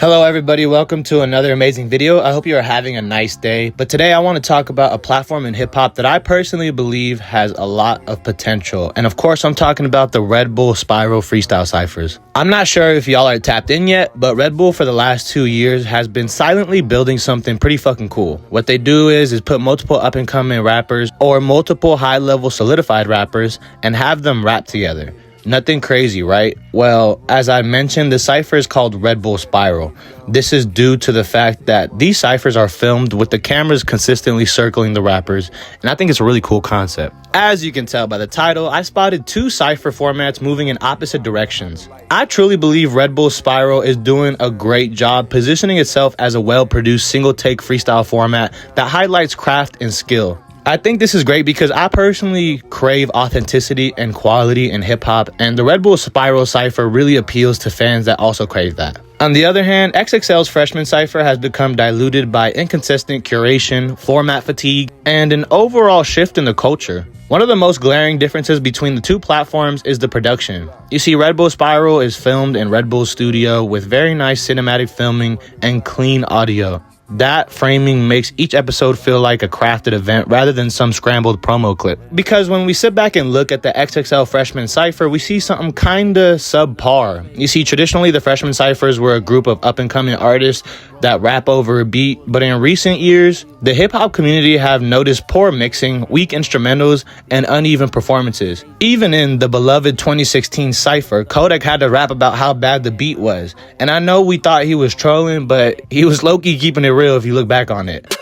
Hello everybody, welcome to another amazing video. I hope you are having a nice day. But today I want to talk about a platform in hip-hop that I personally believe has a lot of potential. And of course, I'm talking about the Red Bull Spiral Freestyle Cyphers. I'm not sure if y'all are tapped in yet, but Red Bull for the last 2 years has been silently building something pretty fucking cool. What they do is put multiple up-and-coming rappers or multiple high-level solidified rappers and have them rap together. Nothing crazy, right? Well, as I mentioned, the cypher is called Red Bull Spiral. This is due to the fact that these cyphers are filmed with the cameras consistently circling the rappers, and I think it's a really cool concept. As you can tell by the title, I spotted two cypher formats moving in opposite directions. I truly believe Red Bull Spiral is doing a great job positioning itself as a well-produced single-take freestyle format that highlights craft and skill. I think this is great because I personally crave authenticity and quality in hip-hop, and the Red Bull Spiral Cypher really appeals to fans that also crave that. On the other hand, XXL's Freshman Cypher has become diluted by inconsistent curation, format fatigue, and an overall shift in the culture. One of the most glaring differences between the two platforms is the production. You see, Red Bull Spiral is filmed in Red Bull Studio with very nice cinematic filming and clean audio. That framing makes each episode feel like a crafted event rather than some scrambled promo clip. Because when we sit back and look at the XXL Freshman Cypher, we see something kinda subpar. You see, traditionally the Freshman Cyphers were a group of up-and-coming artists that rap over a beat, but in recent years, the hip-hop community have noticed poor mixing, weak instrumentals, and uneven performances. Even in the beloved 2016 Cypher, Kodak had to rap about how bad the beat was. And I know we thought he was trolling, but he was low-key keeping it real if you look back on it.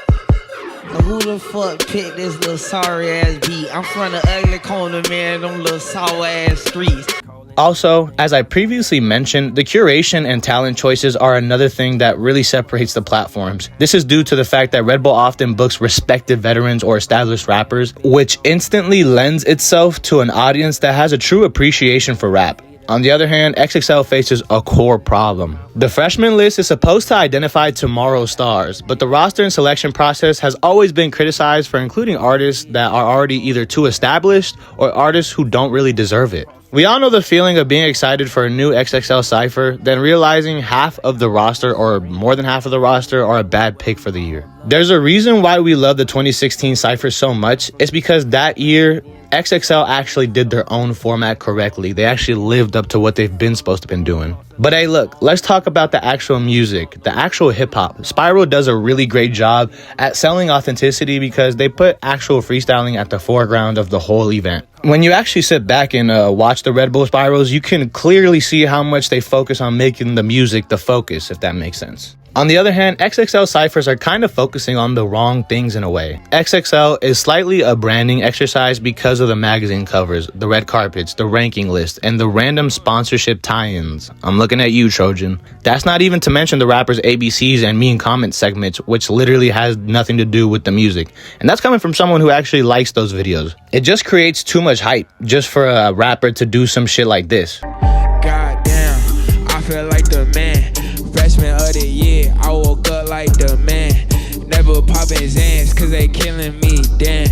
Who the fuck picked this little sorry ass beat? I'm from the ugly corner, man, them little sour ass streets. Also, as I previously mentioned, the curation and talent choices are another thing that really separates the platforms. This is due to the fact that Red Bull often books respected veterans or established rappers, which instantly lends itself to an audience that has a true appreciation for rap. On the other hand, XXL faces a core problem. The freshman list is supposed to identify tomorrow's stars, but the roster and selection process has always been criticized for including artists that are already either too established or artists who don't really deserve it. We all know the feeling of being excited for a new XXL Cypher, then realizing half of the roster or more than half of the roster are a bad pick for the year. There's a reason why we love the 2016 Cypher so much. It's because that year, XXL actually did their own format correctly. They actually lived up to what they've been supposed to been doing. But hey, look, let's talk about the actual music, the actual hip-hop. Spiral does a really great job at selling authenticity because they put actual freestyling at the foreground of the whole event. When you actually sit back and watch the Red Bull Spirals, you can clearly see how much they focus on making the music the focus, if that makes sense. On the other hand, XXL Cyphers are kind of focusing on the wrong things in a way. XXL is slightly a branding exercise because of the magazine covers, the red carpets, the ranking list, and the random sponsorship tie-ins. I'm looking at you, Trojan. That's not even to mention the rappers' ABCs and mean comment segments, which literally has nothing to do with the music. And that's coming from someone who actually likes those videos. It just creates too much hype just for a rapper to do some shit like this. Goddamn, I feel like the man. Freshman of the year, I woke up like the man. Never popping Xans, cause they killing me, damn.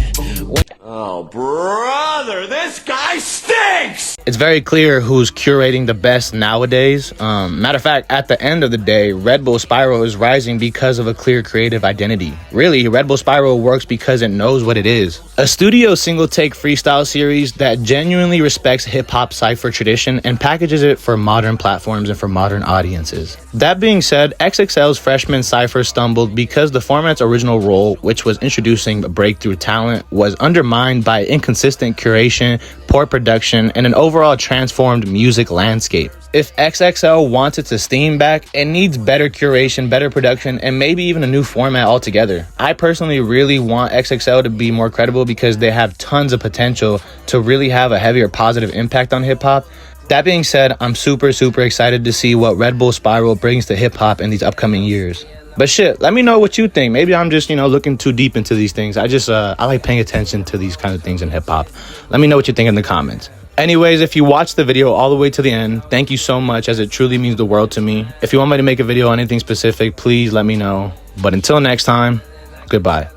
Oh, brother, this guy stinks! It's very clear who's curating the best nowadays. Matter of fact, at the end of the day, Red Bull Spiral is rising because of a clear creative identity. Really, Red Bull Spiral works because it knows what it is. A studio single-take freestyle series that genuinely respects hip-hop cypher tradition and packages it for modern platforms and for modern audiences. That being said, XXL's Freshman Cypher stumbled because the format's original role, which was introducing breakthrough talent, was undermined by inconsistent curation, poor production, and an overall transformed music landscape. If XXL wants its esteem back, it needs better curation, better production, and maybe even a new format altogether. I personally really want XXL to be more credible because they have tons of potential to really have a heavier positive impact on hip-hop. That being said, I'm super excited to see what Red Bull Spiral brings to hip-hop in these upcoming years. But shit, let me know what you think. Maybe I'm just, looking too deep into these things. I like paying attention to these kind of things in hip-hop. Let me know what you think in the comments. Anyways, if you watched the video all the way to the end, thank you so much, as it truly means the world to me. If you want me to make a video on anything specific, please let me know. But until next time, goodbye.